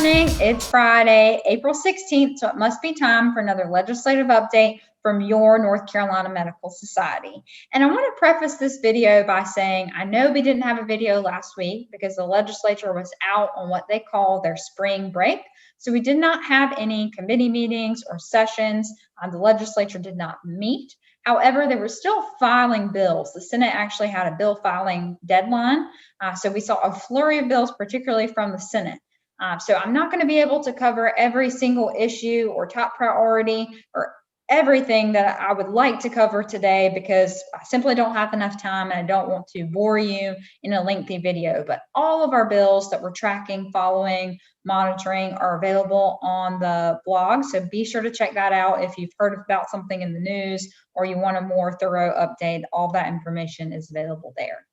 morning. It's Friday, April 16th, so it must be time for another legislative update from your North Carolina Medical Society. And I want to preface this video by saying I know we didn't have a video last week because the legislature was out on what they call their spring break. So we did not have any committee meetings or sessions. The legislature did not meet. However, they were still filing bills. The Senate actually had a bill filing deadline. So we saw a flurry of bills, particularly from the Senate. So I'm not going to be able to cover every single issue or top priority or everything that I would like to cover today because I simply don't have enough time and I don't want to bore you in a lengthy video. But all of our bills that we're tracking, following, monitoring are available on the blog. So be sure to check that out if you've heard about something in the news or you want a more thorough update. All that information is available there.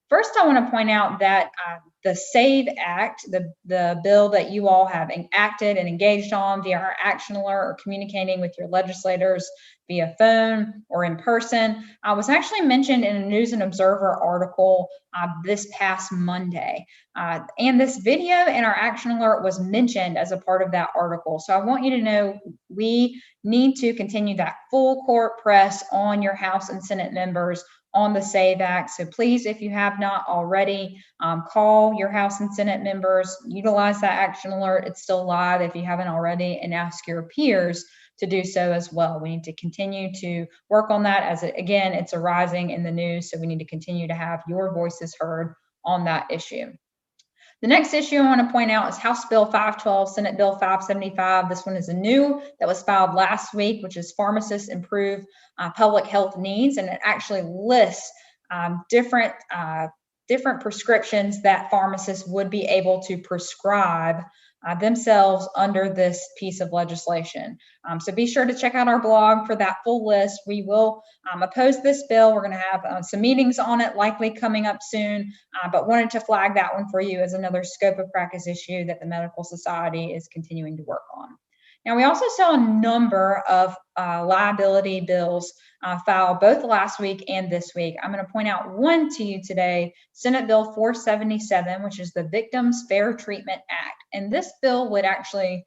First, I want to point out that the SAVE Act, the bill that you all have enacted and engaged on via our action alert or communicating with your legislators via phone or in person, was actually mentioned in a News and Observer article this past Monday. And this video in our action alert was mentioned as a part of that article. So I want you to know we need to continue that full court press on your House and Senate members on the SAVE Act. So please, if you have not already, call your House and Senate members, utilize that action alert. It's still live if you haven't already, and ask your peers to do so as well. We need to continue to work on that as, again, it's arising in the news. So we need to continue to have your voices heard on that issue. The next issue I want to point out is House Bill 512, Senate Bill 575. This one is a new that was filed last week, which is Pharmacists Improve Public Health Needs, and it actually lists different prescriptions that pharmacists would be able to prescribe themselves under this piece of legislation. So be sure to check out our blog for that full list. We will oppose this bill. We're going to have some meetings on it likely coming up soon, but wanted to flag that one for you as another scope of practice issue that the Medical Society is continuing to work on. Now, we also saw a number of liability bills filed both last week and this week. I'm going to point out one to you today, Senate Bill 477, which is the Victims Fair Treatment Act. And this bill would actually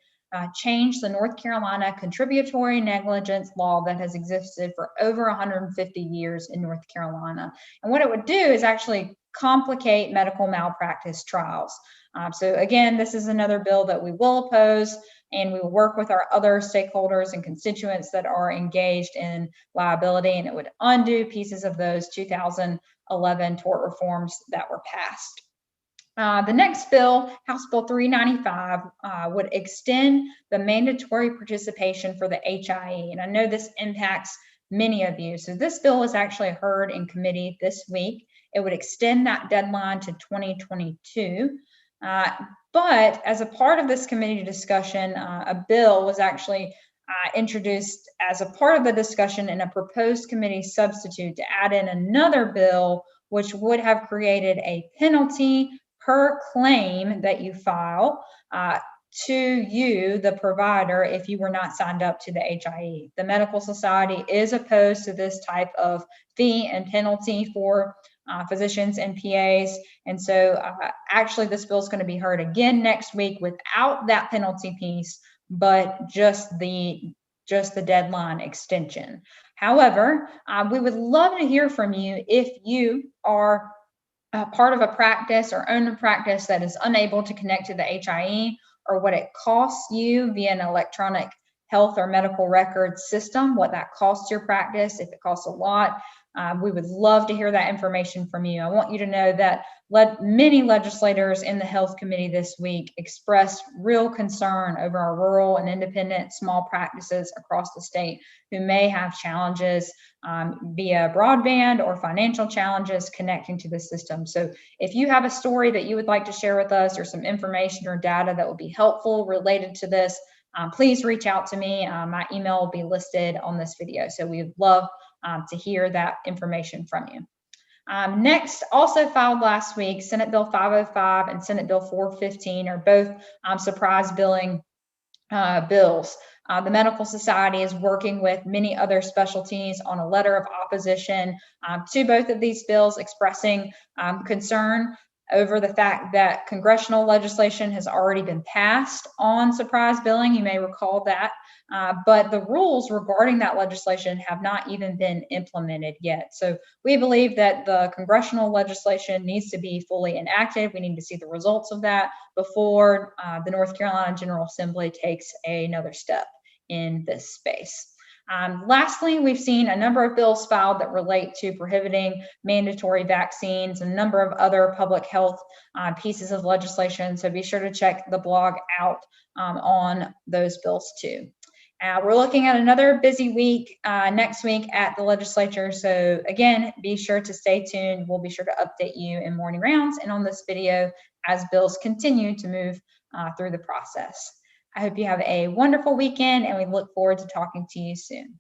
change the North Carolina contributory negligence law that has existed for over 150 years in North Carolina. And what it would do is actually complicate medical malpractice trials. So again, this is another bill that we will oppose, and we will work with our other stakeholders and constituents that are engaged in liability, and it would undo pieces of those 2011 tort reforms that were passed. The next bill, House Bill 395, would extend the mandatory participation for the HIE, and I know this impacts many of you. So this bill was actually heard in committee this week. It would extend that deadline to 2022. But as a part of this committee discussion, a bill was actually introduced as a part of the discussion in a proposed committee substitute to add in another bill, which would have created a penalty per claim that you file to you, the provider, if you were not signed up to the HIE. The Medical Society is opposed to this type of fee and penalty for physicians and PAs. And so actually this bill is going to be heard again next week without that penalty piece, but just the deadline extension. However, we would love to hear from you if you are part of a practice or own a practice that is unable to connect to the HIE, or what it costs you via an electronic health or medical record system, what that costs your practice, if it costs a lot. We would love to hear that information from you. I want you to know that many legislators in the Health Committee this week expressed real concern over our rural and independent small practices across the state who may have challenges via broadband or financial challenges connecting to the system. So if you have a story that you would like to share with us or some information or data that would be helpful related to this, please reach out to me. My email will be listed on this video. So we would love to hear that information from you. Next, also filed last week, Senate Bill 505 and Senate Bill 415 are both surprise billing bills. The Medical Society is working with many other specialties on a letter of opposition to both of these bills, expressing concern over the fact that congressional legislation has already been passed on surprise billing. You may recall that, but the rules regarding that legislation have not even been implemented yet. So we believe that the congressional legislation needs to be fully enacted. We need to see the results of that before the North Carolina General Assembly takes another step in this space. Lastly, we've seen a number of bills filed that relate to prohibiting mandatory vaccines, and a number of other public health pieces of legislation. So be sure to check the blog out on those bills too. We're looking at another busy week next week at the legislature. So again, be sure to stay tuned. We'll be sure to update you in morning rounds and on this video as bills continue to move through the process. I hope you have a wonderful weekend, and we look forward to talking to you soon.